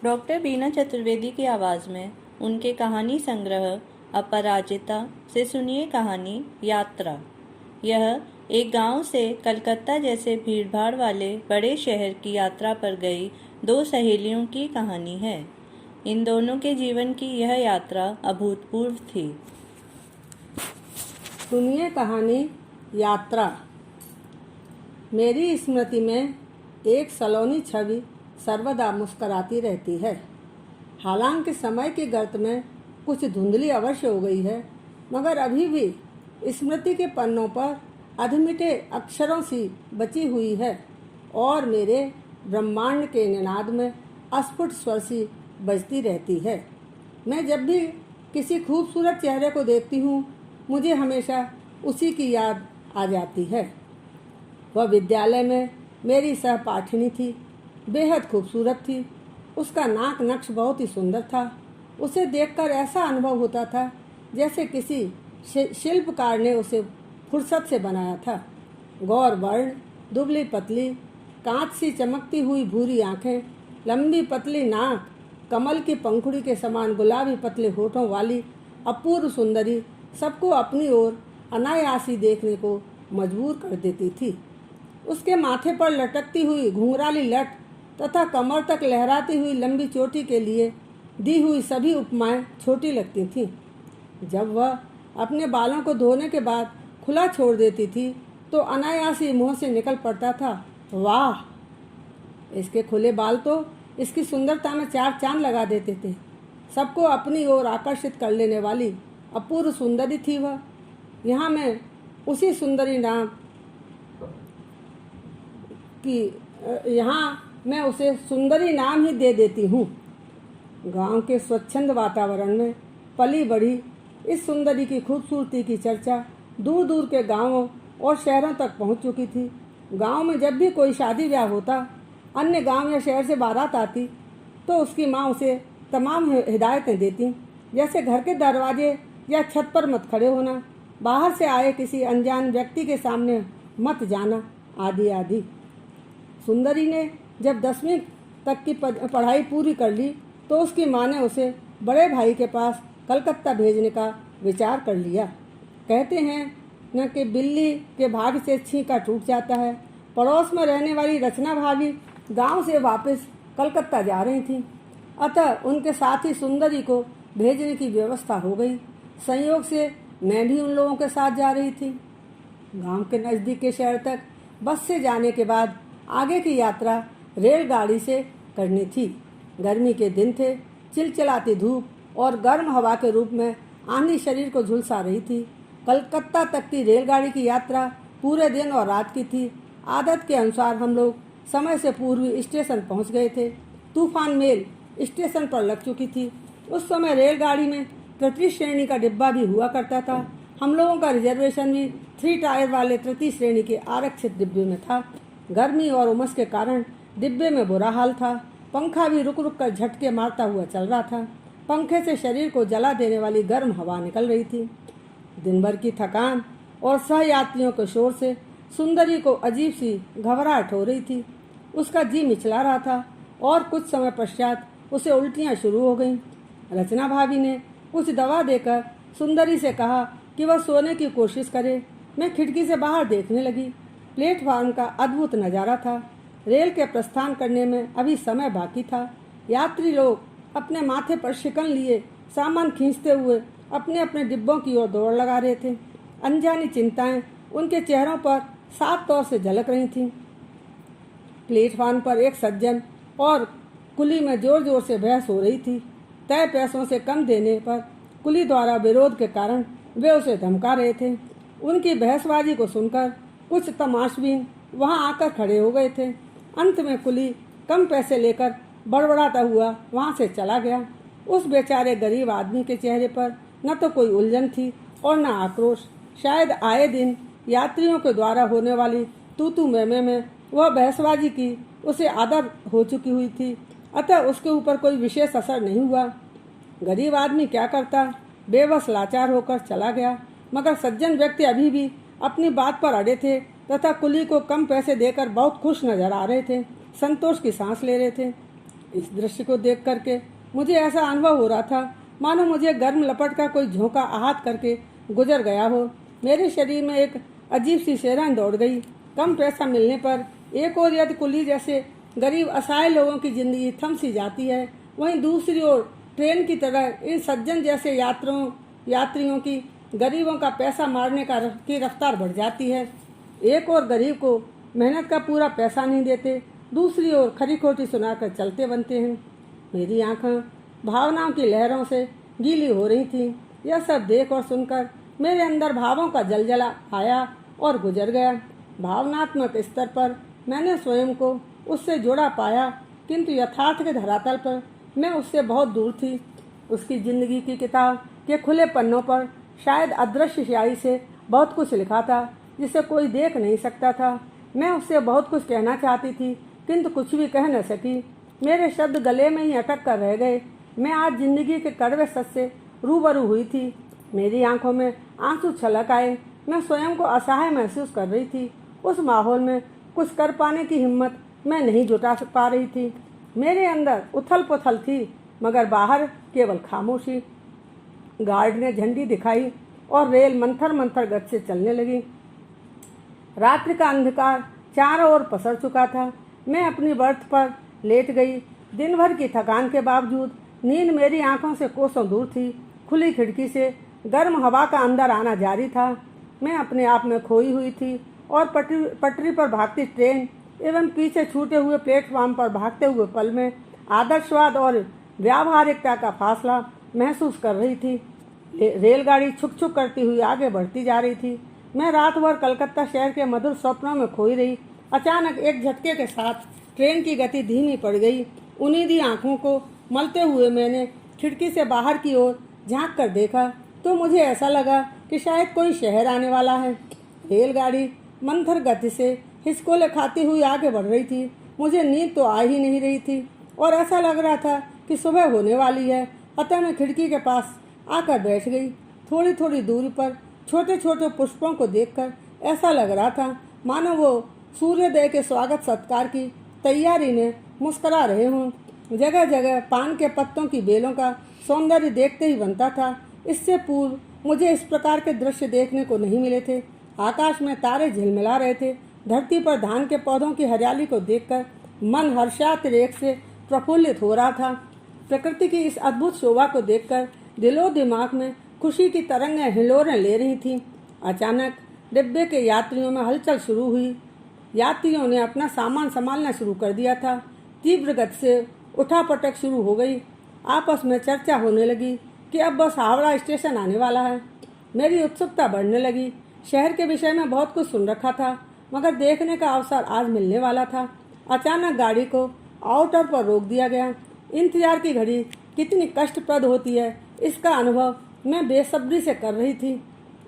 Doctor बीना चतुर्वेदी की आवाज़ में उनके कहानी संग्रह अपराजिता से सुनिए कहानी यात्रा। यह एक गांव से कलकत्ता जैसे भीड़भाड़ वाले बड़े शहर की यात्रा पर गई दो सहेलियों की कहानी है। इन दोनों के जीवन की यह यात्रा अभूतपूर्व थी। सुनिए कहानी यात्रा। मेरी स्मृति में एक सलोनी छवि सर्वदा मुस्कराती रहती है। हालांकि समय की गर्त में कुछ धुंधली अवश्य हो गई है, मगर अभी भी स्मृति के पन्नों पर अधमिटे अक्षरों सी बची हुई है और मेरे ब्रह्मांड के निनाद में अस्फुट स्वर सी बजती रहती है। मैं जब भी किसी खूबसूरत चेहरे को देखती हूँ, मुझे हमेशा उसी की याद आ जाती है। वह विद्यालय में मेरी सहपाठिनी थी, बेहद खूबसूरत थी। उसका नाक नक्श बहुत ही सुंदर था। उसे देखकर ऐसा अनुभव होता था जैसे किसी शिल्पकार ने उसे फुर्सत से बनाया था। गौर वर्ण, दुबली पतली, कांच सी चमकती हुई भूरी आंखें, लंबी पतली नाक, कमल की पंखुड़ी के समान गुलाबी पतले होठों वाली अपूर्व सुंदरी सबको अपनी ओर अनायासी देखने को मजबूर कर देती थी। उसके माथे पर लटकती हुई घुंघराली लट तथा कमर तक लहराती हुई लंबी चोटी के लिए दी हुई सभी उपमाएं छोटी लगती थीं। जब वह अपने बालों को धोने के बाद खुला छोड़ देती थी तो अनायासी मुंह से निकल पड़ता था, वाह! इसके खुले बाल तो इसकी सुंदरता में चार चांद लगा देते थे। सबको अपनी ओर आकर्षित कर लेने वाली अपूर्व सुंदरी थी वह। यहाँ मैं उसी सुंदरी नाम की मैं उसे सुंदरी नाम ही दे देती हूँ। गांव के स्वच्छंद वातावरण में पली बढ़ी इस सुंदरी की खूबसूरती की चर्चा दूर दूर के गांवों और शहरों तक पहुँच चुकी थी। गांव में जब भी कोई शादी ब्याह होता, अन्य गांव या शहर से बारात आती, तो उसकी माँ उसे तमाम हिदायतें देती, जैसे घर के दरवाजे या छत पर मत खड़े होना, बाहर से आए किसी अनजान व्यक्ति के सामने मत जाना, आदि आदि। सुंदरी ने जब 10वीं तक की पढ़ाई पूरी कर ली तो उसकी माँ ने उसे बड़े भाई के पास कलकत्ता भेजने का विचार कर लिया। कहते हैं न कि बिल्ली के भाग से छींका टूट जाता है। पड़ोस में रहने वाली रचना भाभी गांव से वापस कलकत्ता जा रही थी, अतः उनके साथ ही सुंदरी को भेजने की व्यवस्था हो गई। संयोग से मैं भी उन लोगों के साथ जा रही थी। गांव के नज़दीक के शहर तक बस से जाने के बाद आगे की यात्रा रेलगाड़ी से करनी थी। गर्मी के दिन थे, चिलचिलाती धूप और गर्म हवा के रूप में आंधी शरीर को झुलसा रही थी। कलकत्ता तक की रेलगाड़ी की यात्रा पूरे दिन और रात की थी। आदत के अनुसार हम लोग समय से पूर्व स्टेशन पहुंच गए थे। तूफान मेल स्टेशन पर लग चुकी थी। उस समय रेलगाड़ी में तृतीय श्रेणी का डिब्बा भी हुआ करता था। हम लोगों का रिजर्वेशन भी 3 टायर वाले तृतीय श्रेणी के आरक्षित डिब्बे में था। गर्मी और उमस के कारण डिब्बे में बुरा हाल था। पंखा भी रुक रुक कर झटके मारता हुआ चल रहा था। पंखे से शरीर को जला देने वाली गर्म हवा निकल रही थी। दिन भर की थकान और सहयात्रियों के शोर से सुंदरी को अजीब सी घबराहट हो रही थी। उसका जी मिचला रहा था और कुछ समय पश्चात उसे उल्टियाँ शुरू हो गईं। रचना भाभी ने कुछ दवा देकर सुंदरी से कहा कि वह सोने की कोशिश करे। मैं खिड़की से बाहर देखने लगी। प्लेटफार्म का अद्भुत नज़ारा था। रेल के प्रस्थान करने में अभी समय बाकी था। यात्री लोग अपने माथे पर शिकन लिए सामान खींचते हुए अपने अपने डिब्बों की ओर दौड़ लगा रहे थे। अनजानी चिंताएं उनके चेहरों पर साफ तौर से झलक रही थीं। प्लेटफार्म पर एक सज्जन और कुली में जोर जोर से बहस हो रही थी। तय पैसों से कम देने पर कुली द्वारा विरोध के कारण वे उसे धमका रहे थे। उनकी बहसबाजी को सुनकर कुछ तमाशबीन वहां आकर खड़े हो गए थे। अंत में कुली कम पैसे लेकर बड़बड़ाता हुआ वहां से चला गया। उस बेचारे गरीब आदमी के चेहरे पर न तो कोई उलझन थी और न आक्रोश। शायद आए दिन यात्रियों के द्वारा होने वाली तू मैमे में वह बहसबाजी की उसे आदत हो चुकी हुई थी, अतः उसके ऊपर कोई विशेष असर नहीं हुआ। गरीब आदमी क्या करता, बेबस लाचार होकर चला गया। मगर सज्जन व्यक्ति अभी भी अपनी बात पर अड़े थे तथा कुली को कम पैसे देकर बहुत खुश नजर आ रहे थे, संतोष की सांस ले रहे थे। इस दृश्य को देख करके मुझे ऐसा अनुभव हो रहा था मानो मुझे गर्म लपट का कोई झोंका आहत करके गुजर गया हो। मेरे शरीर में एक अजीब सी सिहरन दौड़ गई। कम पैसा मिलने पर एक ओर यदि कुली जैसे गरीब असहाय लोगों की जिंदगी थम सी जाती है, वहीं दूसरी ओर ट्रेन की तरह इन सज्जन जैसे यात्रियों की गरीबों का पैसा मारने की रफ्तार बढ़ जाती है। एक और गरीब को मेहनत का पूरा पैसा नहीं देते, दूसरी ओर खरी खोटी सुनाकर चलते बनते हैं। मेरी आंखें भावनाओं की लहरों से गीली हो रही थीं। यह सब देख और सुनकर मेरे अंदर भावों का जलजला आया और गुजर गया। भावनात्मक स्तर पर मैंने स्वयं को उससे जोड़ा पाया, किंतु यथार्थ के धरातल पर मैं उससे बहुत दूर थी। उसकी जिंदगी की किताब के खुले पन्नों पर शायद अदृश्य स्याही से बहुत कुछ लिखा था जिसे कोई देख नहीं सकता था। मैं उससे बहुत कुछ कहना चाहती थी, किंतु कुछ भी कह न सकी। मेरे शब्द गले में ही अटक कर रह गए। मैं आज जिंदगी के कड़वे सच से रूबरू हुई थी। मेरी आंखों में आंसू छलक आए। मैं स्वयं को असहाय महसूस कर रही थी। उस माहौल में कुछ कर पाने की हिम्मत मैं नहीं जुटा पा रही थी। मेरे अंदर उथल पुथल थी, मगर बाहर केवल खामोशी। गार्ड ने झंडी दिखाई और रेल मंथर मंथर गति से चलने लगी। रात्रि का अंधकार चारों ओर पसर चुका था। मैं अपनी बर्थ पर लेट गई। दिन भर की थकान के बावजूद नींद मेरी आंखों से कोसों दूर थी। खुली खिड़की से गर्म हवा का अंदर आना जारी था। मैं अपने आप में खोई हुई थी और पटरी पर भागती ट्रेन एवं पीछे छूटे हुए प्लेटफॉर्म पर भागते हुए पल में आदर्शवाद और व्यावहारिकता का फासला महसूस कर रही थी। रेलगाड़ी छुक छुक करती हुई आगे बढ़ती जा रही थी। मैं रात भर कलकत्ता शहर के मधुर स्वप्नों में खोई रही। अचानक एक झटके के साथ ट्रेन की गति धीमी पड़ गई। उन्नीदी आंखों को मलते हुए मैंने खिड़की से बाहर की ओर झांक कर देखा तो मुझे ऐसा लगा कि शायद कोई शहर आने वाला है। रेलगाड़ी मंथर गति से हिचकोले खाती हुई आगे बढ़ रही थी। मुझे नींद तो आ ही नहीं रही थी और ऐसा लग रहा था कि सुबह होने वाली है। अतः मैं खिड़की के पास आकर बैठ गई। थोड़ी थोड़ी दूरी पर छोटे छोटे पुष्पों को देखकर ऐसा लग रहा था मानो वो सूर्योदय के स्वागत सत्कार की तैयारी में मुस्करा रहे हों। जगह जगह पान के पत्तों की बेलों का सौंदर्य देखते ही बनता था। इससे पूर्व मुझे इस प्रकार के दृश्य देखने को नहीं मिले थे। आकाश में तारे झिलमिला रहे थे। धरती पर धान के पौधों की हरियाली को देखकर मन हर्षातिरेक से प्रफुल्लित हो रहा था। प्रकृति की इस अद्भुत शोभा को देखकर दिलो दिमाग में खुशी की तरंगें हिलोरें ले रही थीं। अचानक डिब्बे के यात्रियों में हलचल शुरू हुई। यात्रियों ने अपना सामान संभालना शुरू कर दिया था। तीव्र गति से उठापटक शुरू हो गई। आपस में चर्चा होने लगी कि अब बस हावड़ा स्टेशन आने वाला है। मेरी उत्सुकता बढ़ने लगी। शहर के विषय में बहुत कुछ सुन रखा था, मगर देखने का अवसर आज मिलने वाला था। अचानक गाड़ी को आउटर पर रोक दिया गया। इंतजार की घड़ी कितनी कष्टप्रद होती है, इसका अनुभव मैं बेसब्री से कर रही थी।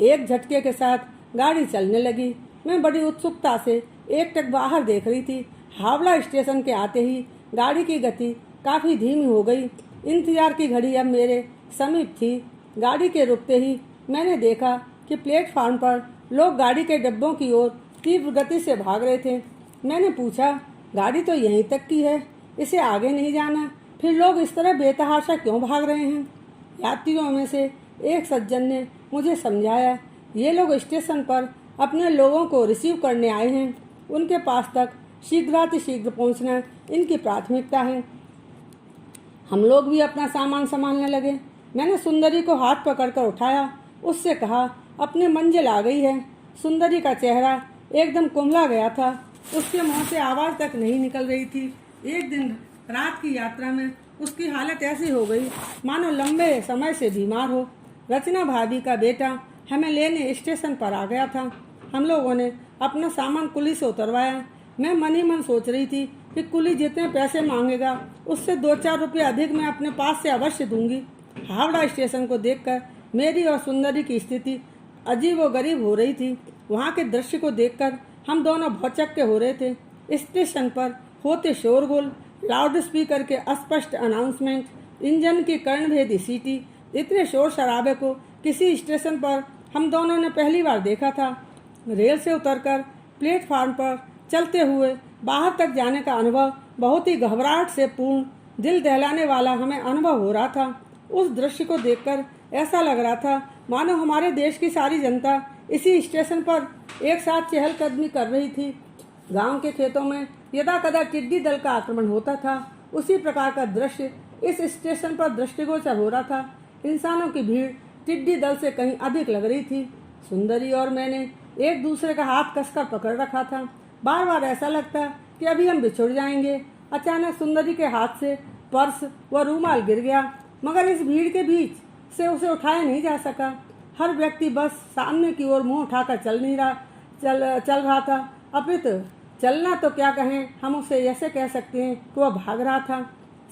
एक झटके के साथ गाड़ी चलने लगी। मैं बड़ी उत्सुकता से एकटक बाहर देख रही थी। हावड़ा स्टेशन के आते ही गाड़ी की गति काफी धीमी हो गई। इंतजार की घड़ी अब मेरे समीप थी। गाड़ी के रुकते ही मैंने देखा कि प्लेटफार्म पर लोग गाड़ी के डब्बों की ओर तीव्र गति से भाग रहे थे। मैंने पूछा, गाड़ी तो यहीं तक की है, इसे आगे नहीं जाना, फिर लोग इस तरह बेतहाशा क्यों भाग रहे हैं? यात्रियों में से एक सज्जन ने मुझे समझाया, ये लोग स्टेशन पर अपने लोगों को रिसीव करने आए हैं। उनके पास तक शीघ्रातिशीघ्र पहुंचना इनकी प्राथमिकता है। हम लोग भी अपना सामान संभालने लगे। मैंने सुंदरी को हाथ पकड़कर उठाया। उससे कहा, अपनी मंजिल आ गई है। सुंदरी का चेहरा एकदम कुम्हला गया था। उसके मुंह से आवाज तक नहीं निकल रही थी। एक दिन रात की यात्रा में उसकी हालत ऐसी हो गई मानो लंबे समय से बीमार हो। रचना भाभी का बेटा हमें लेने स्टेशन पर आ गया था। हम लोगों ने अपना सामान कुली से उतरवाया। मैं मन ही मन सोच रही थी कि कुली जितने पैसे मांगेगा उससे 2-4 रुपये अधिक मैं अपने पास से अवश्य दूंगी। हावड़ा स्टेशन को देखकर मेरी और सुंदरी की स्थिति अजीब व गरीब हो रही थी। वहाँ के दृश्य को देखकर हम दोनों भौचक्के हो रहे थे। स्टेशन पर होते शोरगुल, लाउड स्पीकर के अस्पष्ट अनाउंसमेंट, इंजन की कर्णभेदी सीटी, इतने शोर शराबे को किसी स्टेशन पर हम दोनों ने पहली बार देखा था। रेल से उतरकर प्लेटफार्म पर चलते हुए बाहर तक जाने का अनुभव बहुत ही घबराहट से पूर्ण दिल दहलाने वाला हमें अनुभव हो रहा था। उस दृश्य को देखकर ऐसा लग रहा था मानो हमारे देश की सारी जनता इसी स्टेशन पर एक साथ चहलकदमी कर रही थी। गांव के खेतों में यदा कदा टिड्डी दल का आक्रमण होता था, उसी प्रकार का दृश्य इस स्टेशन पर दृष्टिगोचर हो रहा था। इंसानों की भीड़ टिड्डी दल से कहीं अधिक लग रही थी। सुंदरी और मैंने एक दूसरे का हाथ कसकर पकड़ रखा था। बार बार ऐसा लगता कि अभी हम बिछुड़ जाएंगे। अचानक सुंदरी के हाथ से पर्स व रूमाल गिर गया, मगर इस भीड़ के बीच से उसे उठाया नहीं जा सका। हर व्यक्ति बस सामने की ओर मुंह उठाकर चल रहा था। अपितु चलना तो क्या कहें, हम उसे ऐसे कह सकते हैं कि वह भाग रहा था।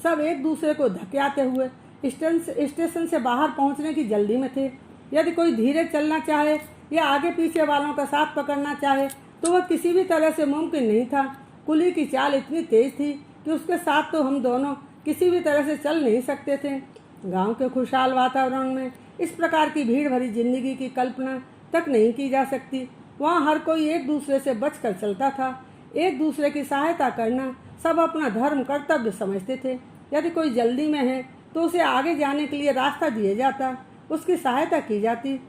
सब एक दूसरे को धकेलते हुए स्टेशन से बाहर पहुंचने की जल्दी में थे। यदि कोई धीरे चलना चाहे या आगे पीछे वालों का साथ पकड़ना चाहे तो वह किसी भी तरह से मुमकिन नहीं था। कुली की चाल इतनी तेज थी कि उसके साथ तो हम दोनों किसी भी तरह से चल नहीं सकते थे। गांव के खुशहाल वातावरण में इस प्रकार की भीड़ भरी जिंदगी की कल्पना तक नहीं की जा सकती। वहाँ हर कोई एक दूसरे से बचकर चलता था। एक दूसरे की सहायता करना सब अपना धर्म कर्तव्य समझते थे। यदि कोई जल्दी में है तो उसे आगे जाने के लिए रास्ता दिया जाता, उसकी सहायता की जाती।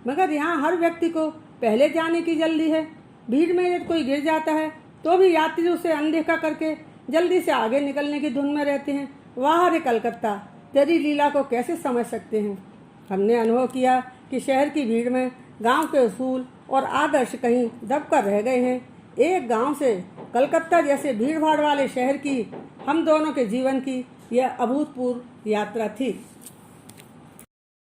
मगर यहाँ हर व्यक्ति को पहले जाने की जल्दी है। भीड़ में यदि कोई गिर जाता है तो भी यात्री उसे अनदेखा करके जल्दी से आगे निकलने की धुन में रहते हैं। वाह रे कलकत्ता, तेरी लीला को कैसे समझ सकते हैं। हमने अनुभव किया कि शहर की भीड़ में गांव के उसूल और आदर्श कहीं दबकर रह गए हैं। एक गांव से कलकत्ता जैसे भीड़ भाड़ वाले शहर की हम दोनों के जीवन की यह अभूतपूर्व यात्रा थी।